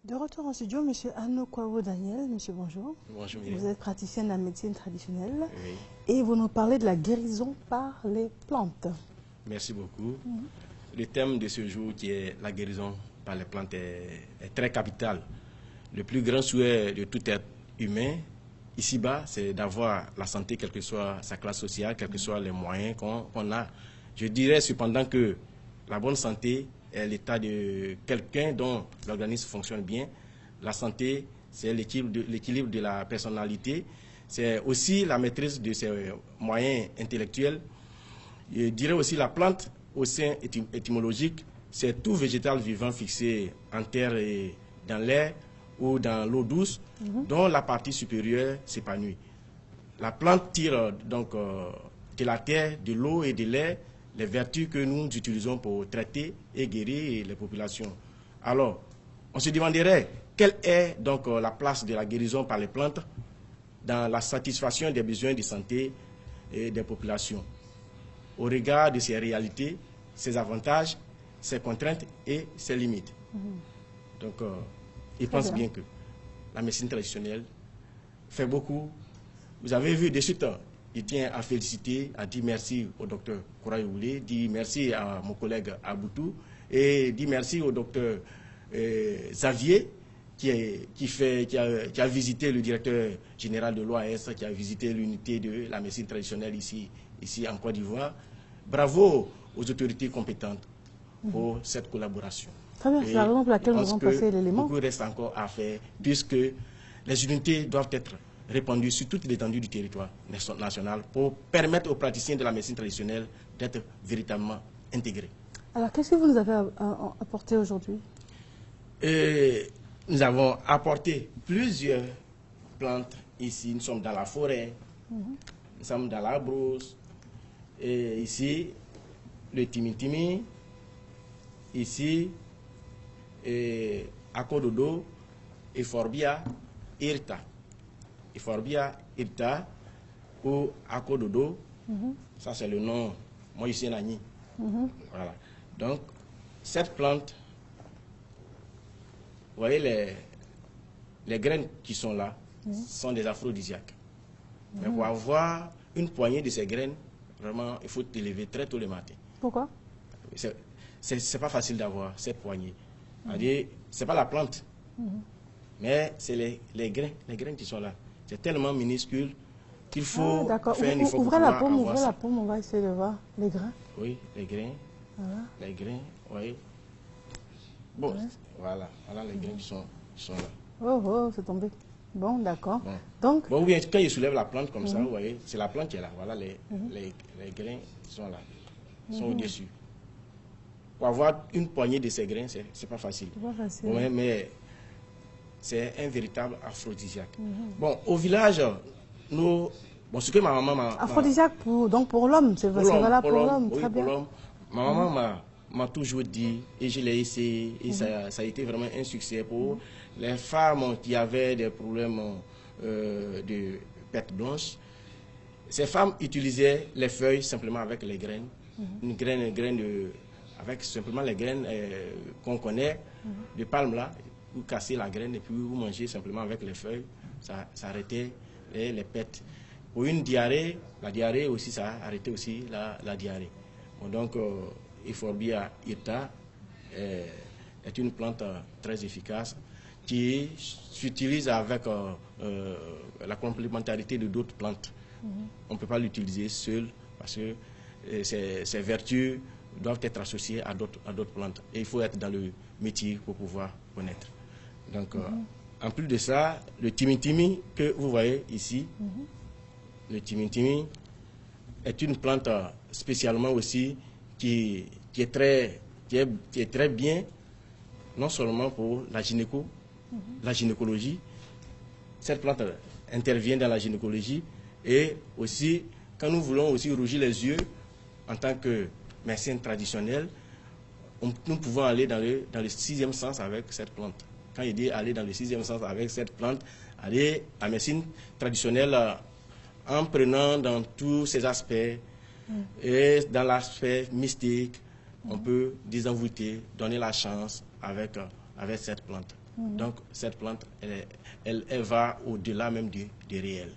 De retour en studio, M. Arnaud Kouao Daniel. Monsieur, bonjour. Bonjour. Vous êtes praticien de la médecine traditionnelle. Oui. Et vous nous parlez de la guérison par les plantes. Merci beaucoup. Le thème de ce jour, qui est la guérison par les plantes, est très capital. Le plus grand souhait de tout être humain, ici-bas, c'est d'avoir la santé, quelle que soit sa classe sociale, quels que soient les moyens qu'on a. Je dirais cependant que la bonne santé est l'état de quelqu'un dont l'organisme fonctionne bien. La santé, c'est l'équilibre de la personnalité. C'est aussi la maîtrise de ses moyens intellectuels. Je dirais aussi la plante, au sein étymologique, c'est tout végétal vivant fixé en terre et dans l'air ou dans l'eau douce, dont la partie supérieure s'épanouit. La plante tire donc de la terre, de l'eau et de l'air les vertus que nous utilisons pour traiter et guérir les populations. Alors, on se demanderait quelle est donc la place de la guérison par les plantes dans la satisfaction des besoins de santé et des populations, au regard de ses réalités, ses avantages, ses contraintes et ses limites. Donc, je pense bien que la médecine traditionnelle fait beaucoup. Vous avez vu de suite, je tiens à féliciter, à dire merci au docteur Kourayoulé, dire merci à mon collègue Aboutou et dire merci au docteur Xavier qui a visité le directeur général de l'OAS, qui a visité l'unité de la médecine traditionnelle ici en Côte d'Ivoire. Bravo aux autorités compétentes pour cette collaboration. Très bien, c'est la raison pour laquelle nous avons passé l'élément. Beaucoup reste encore à faire, puisque les unités doivent être répandues sur toute l'étendue du territoire national pour permettre aux praticiens de la médecine traditionnelle d'être véritablement intégrés. Alors, qu'est-ce que vous nous avez apporté aujourd'hui? Nous avons apporté plusieurs plantes ici. Nous sommes dans la forêt, nous sommes dans la brousse. Et ici, le timi-timi, ici, Akododo, Euphorbia irta. Euphorbia irta ou Akododo, ça c'est le nom Moïse Nani. Voilà. Donc, cette plante, vous voyez les graines qui sont là, sont des aphrodisiaques. Mais pour avoir une poignée de ces graines, vraiment, il faut te lever très tôt le matin. Pourquoi? C'est pas facile d'avoir cette poignée. C'est pas la plante, mais c'est les graines qui sont là. C'est tellement minuscule qu'il faut faire un effort. Ouvrez la paume, on va essayer de voir les grains. Oui, les grains. Voilà. Les grains, oui. Bon, voilà les grains qui sont là. Oh, c'est tombé. Bon, d'accord. Bon. Donc, bon, bien, quand je soulève la plante comme ça, vous voyez, c'est la plante qui est là. Voilà les grains qui sont là, sont au-dessus. Pour avoir une poignée de ces grains, c'est pas facile. Pas facile. Bon, mais c'est un véritable aphrodisiaque. Bon, au village, ce que ma maman m'a... Aphrodisiaque pour l'homme, c'est valable pour l'homme, très bien. Pour l'homme. Ma maman m'a toujours dit, et je l'ai essayé, et ça a été vraiment un succès pour les femmes qui avaient des problèmes de perte blanche. Ces femmes utilisaient les feuilles simplement avec les graines, avec simplement les graines qu'on connaît, de palme là, vous cassez la graine et puis vous mangez simplement avec les feuilles, ça arrêtait les pertes. Pour une diarrhée, la diarrhée aussi, ça a arrêté aussi la diarrhée. Bon, donc, Euphorbia irta est une plante très efficace qui s'utilise avec la complémentarité de d'autres plantes. On ne peut pas l'utiliser seul parce que ses vertus doivent être associées à d'autres plantes. Et il faut être dans le métier pour pouvoir connaître. Donc, en plus de ça, le timi-timi que vous voyez ici, le timi-timi est une plante spécialement aussi qui est très bien, non seulement pour la gynécologie. Cette plante intervient dans la gynécologie et aussi, quand nous voulons aussi rougir les yeux, en tant que médecin traditionnel, nous pouvons aller dans le sixième sens avec cette plante. Quand il dit aller dans le sixième sens avec cette plante, aller à la médecine traditionnelle en prenant dans tous ses aspects et dans l'aspect mystique, on peut désenvoûter, donner la chance avec cette plante. Donc, cette plante, elle va au-delà même du réel.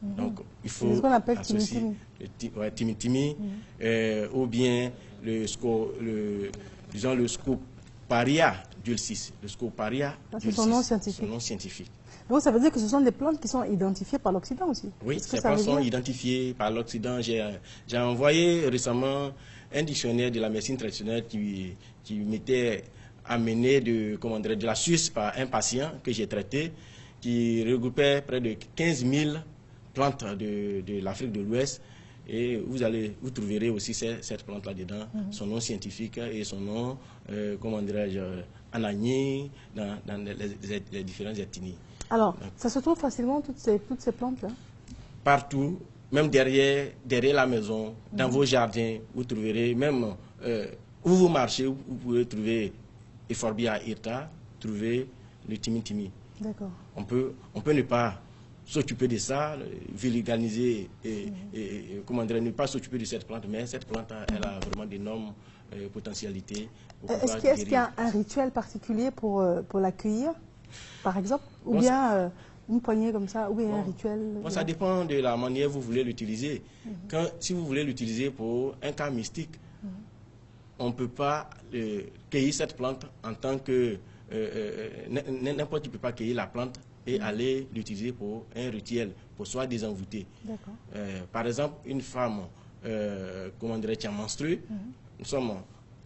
Donc, il faut ce qu'on appelle associer le timi-timi, ou bien disons le Scoparia dulcis. Le Scoparia c'est son nom scientifique. Son nom scientifique. Donc, ça veut dire que ce sont des plantes qui sont identifiées par l'Occident aussi. Oui, ces plantes sont identifiées par l'Occident. J'ai envoyé récemment un dictionnaire de la médecine traditionnelle qui m'était amené de la Suisse par un patient que j'ai traité, qui regroupait près de 15 000 plantes de l'Afrique de l'Ouest. Et vous trouverez aussi cette plante là-dedans, son nom scientifique et son nom, anagné dans les différentes ethnies. Alors, ça se trouve facilement, toutes ces plantes-là? Partout, même derrière la maison, dans vos jardins, vous trouverez, même où vous marchez, vous pouvez trouver Euphorbia hirta, trouver le timi-timi. D'accord. On peut ne pas s'occuper de ça, vulgariser et ne pas s'occuper de cette plante, mais cette plante, elle a vraiment d'énormes potentialités. Est-ce qu'il y a un rituel particulier pour l'accueillir, par exemple, ou bien une poignée comme ça, ou bien un rituel? Ça dépend de la manière dont vous voulez l'utiliser. Si vous voulez l'utiliser pour un cas mystique, on ne peut pas cueillir cette plante en tant que... n'importe qui ne peut pas cueillir la plante et aller l'utiliser pour un rituel, pour soit désenvoûter. Par exemple, une femme, qui a menstrué,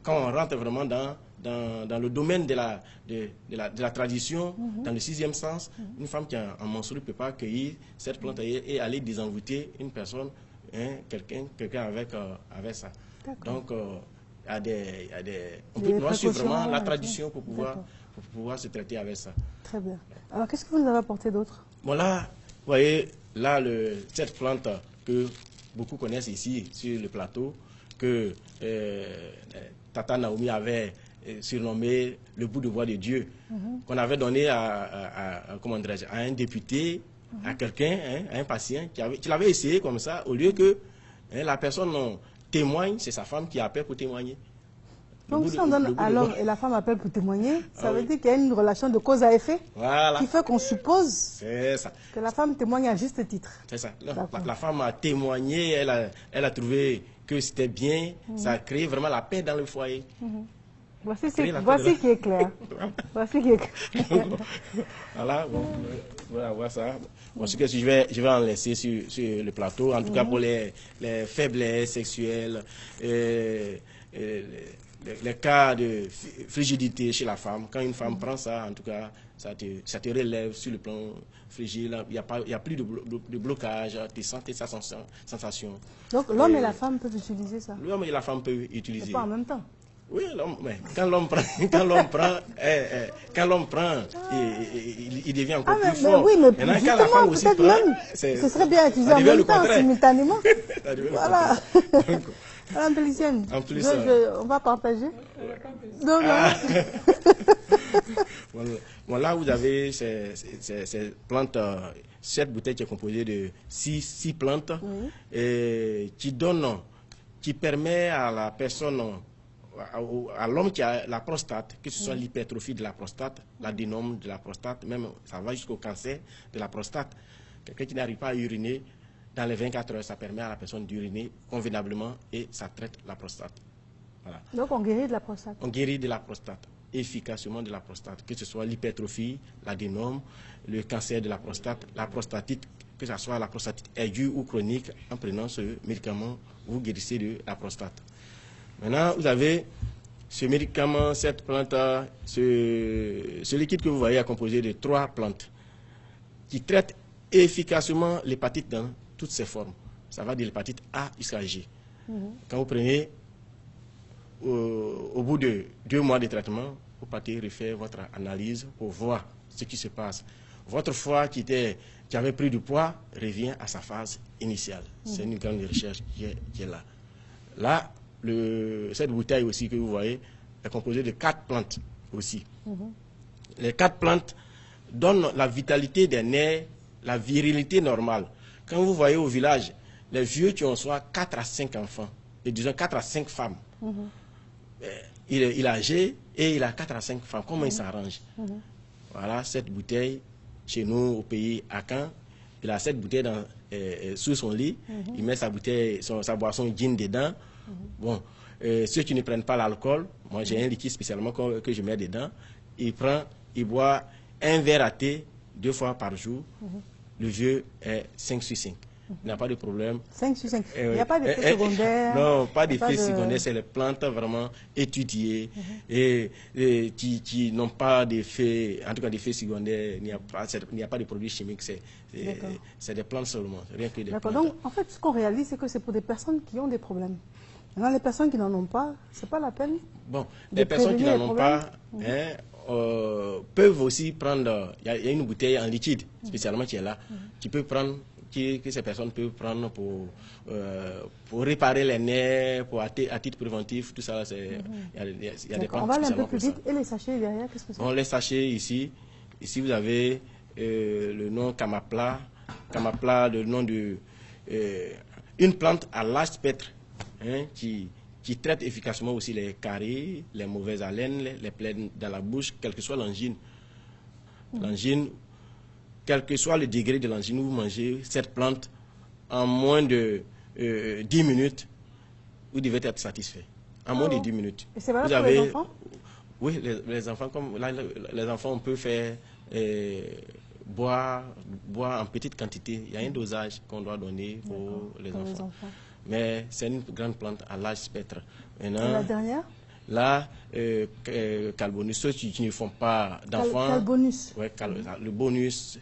quand on rentre vraiment dans le domaine de la tradition, dans le sixième sens, une femme qui a menstrué ne peut pas cueillir cette plante et aller désenvoûter une personne, quelqu'un avec ça. Donc, on doit suivre vraiment la tradition pour pouvoir se traiter avec ça. Très bien. Alors, qu'est-ce que vous nous avez apporté d'autre? Bon, là, vous voyez, là, cette plante que beaucoup connaissent ici, sur le plateau, que Tata Naomi avait surnommé le bout de bois de Dieu, qu'on avait donné à un député, à quelqu'un, à un patient, qui l'avait essayé comme ça, au lieu que la personne témoigne, c'est sa femme qui appelle pour témoigner. Donc si on donne à l'homme et la femme appelle pour témoigner, ça veut dire qu'il y a une relation de cause à effet, qui fait qu'on suppose que la femme témoigne à juste titre. C'est ça. La femme a témoigné, elle a trouvé que c'était bien, ça a créé vraiment la paix dans le foyer. Voici qui est clair. Voici qui est clair. Voilà, on va voir ça. Bon, ce que je vais en laisser sur le plateau, en tout cas pour les faiblesses sexuelles, les cas de frigidité chez la femme. Quand une femme prend ça, en tout cas, ça te relève sur le plan frigide. Il n'y a plus de blocage, tu sens sa sensation. Donc l'homme et la femme peuvent utiliser ça? L'homme et la femme peuvent utiliser. Mais pas en même temps? Oui, mais quand l'homme prend, il devient encore plus fort. Oui, mais justement, peut-être même, ce serait bien utilisé en même temps, simultanément. Voilà. Madame Pelicienne, on va partager. Donc, bon, là, vous avez ces plantes, cette bouteille qui est composée de 6 plantes, qui permet à la personne, à l'homme qui a la prostate, que ce soit l'hypertrophie de la prostate, l'adénome de la prostate, même ça va jusqu'au cancer de la prostate. Quelqu'un qui n'arrive pas à uriner, dans les 24 heures, ça permet à la personne d'uriner convenablement et ça traite la prostate. Voilà. Donc on guérit de la prostate? On guérit de la prostate, efficacement de la prostate, que ce soit l'hypertrophie, l'adénome, le cancer de la prostatite, que ce soit la prostatite aiguë ou chronique, en prenant ce médicament, vous guérissez de la prostate. Maintenant, vous avez ce médicament, cette plante, ce liquide que vous voyez est composé de 3 plantes qui traitent efficacement l'hépatite dans toutes ses formes. Ça va de l'hépatite A jusqu'à G. Quand vous prenez, au bout de 2 mois de traitement, vous partez refaire votre analyse pour voir ce qui se passe. Votre foie qui avait pris du poids revient à sa phase initiale. C'est une grande recherche qui est là. Là, cette bouteille aussi que vous voyez est composée de 4 plantes aussi. Les 4 plantes donnent la vitalité des nerfs, la virilité normale. Quand vous voyez au village, les vieux qui ont soit 4 à 5 enfants, et disons 4 à 5 femmes, il est âgé et il a 4 à 5 femmes. Comment il s'arrange? voilà, cette bouteille, chez nous au pays, à Caen, il a cette bouteille sous son lit, il met sa bouteille, sa boisson gin dedans. Bon, ceux qui ne prennent pas l'alcool, moi j'ai un liquide spécialement que je mets dedans, il boit un verre à thé 2 fois par jour. Le vieux est 5 sur 5. Il n'a pas de problème. 5 sur 5. Il n'y a pas d'effet secondaire. Non, pas d'effet secondaire. C'est les plantes vraiment étudiées et qui n'ont pas d'effet, en tout cas d'effet secondaire. Il n'y a pas de produits chimiques. C'est des plantes seulement. Rien que des plantes. Donc, en fait, ce qu'on réalise, c'est que c'est pour des personnes qui ont des problèmes. Maintenant, les personnes qui n'en ont pas, ce n'est pas la peine. Bon, les personnes qui n'en ont pas peuvent aussi prendre. Il y a une bouteille en liquide, spécialement qui est là. Tu peux prendre. Que ces personnes peuvent prendre pour réparer les nerfs, à titre préventif, tout ça. Il y a des plantes. On va aller un peu plus vite. Et les sachets derrière, qu'est-ce que c'est? Bon, les sachets ici vous avez le nom Camapla. Camapla, le nom de une plante à large spectre qui traite efficacement aussi les caries, les mauvaises haleines, les plaies dans la bouche, quelle que soit l'angine. L'angine, quel que soit le degré de l'angine, vous mangez cette plante en moins de 10 minutes, vous devez être satisfait. En moins de 10 minutes. Et c'est valable pour les enfants? Oui, les enfants, comme là, les enfants, on peut faire boire en petite quantité. Il y a un dosage qu'on doit donner pour les enfants. Mais c'est une grande plante à large spectre. Maintenant, et la dernière? Là, Calbonus, ceux qui ne font pas d'enfants. Calbonus. Ouais, le bonus.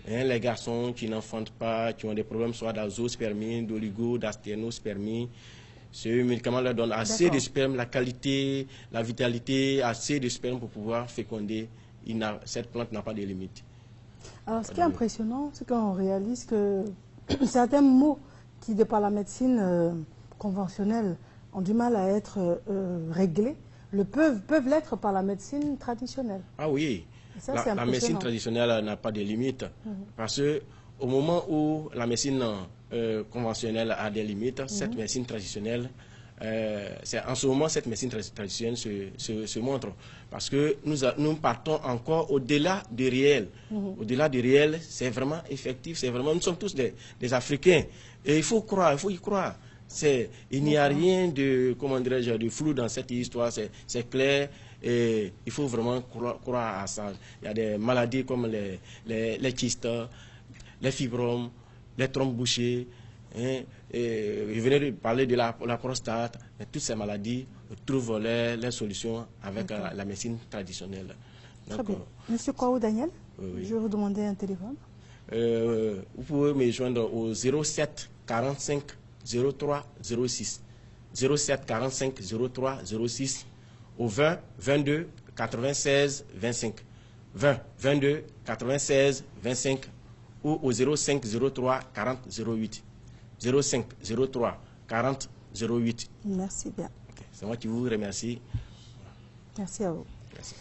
Les garçons qui n'enfantent pas, qui ont des problèmes soit d'azospermie, d'oligo, d'asténospermie. Ce médicament leur donne assez de sperme, la qualité, la vitalité, assez de sperme pour pouvoir féconder. Cette plante n'a pas de limite. Alors, ce qui est impressionnant, c'est qu'on réalise que certains mots qui, de par la médecine conventionnelle, ont du mal à être réglés, peuvent l'être par la médecine traditionnelle. Ah oui, ça, la médecine traditionnelle n'a pas de limite. Parce qu'au moment où la médecine conventionnelle a des limites, cette médecine traditionnelle, en ce moment, cette médecine traditionnelle se montre. Parce que nous partons encore au-delà du réel. Au-delà du réel, c'est vraiment effectif. Nous sommes tous des Africains. Et il faut croire, il faut y croire. Il n'y a rien de, comment dirais-je, de flou dans cette histoire, c'est clair et il faut vraiment croire à ça. Il y a des maladies comme les kystes, les fibromes, les trompes bouchées, je venais de parler de la prostate, mais toutes ces maladies trouvent les solutions avec la médecine traditionnelle. Très bien. Monsieur Kwaou Daniel, je vais vous demander un téléphone. Vous pouvez me joindre au 07 45 03 06 07 45 03 06 au 20 22 96 25 20 22 96 25 ou au 05 03 40 08 05 03 40 08. Merci bien. C'est moi qui vous remercie. Merci à vous. Merci.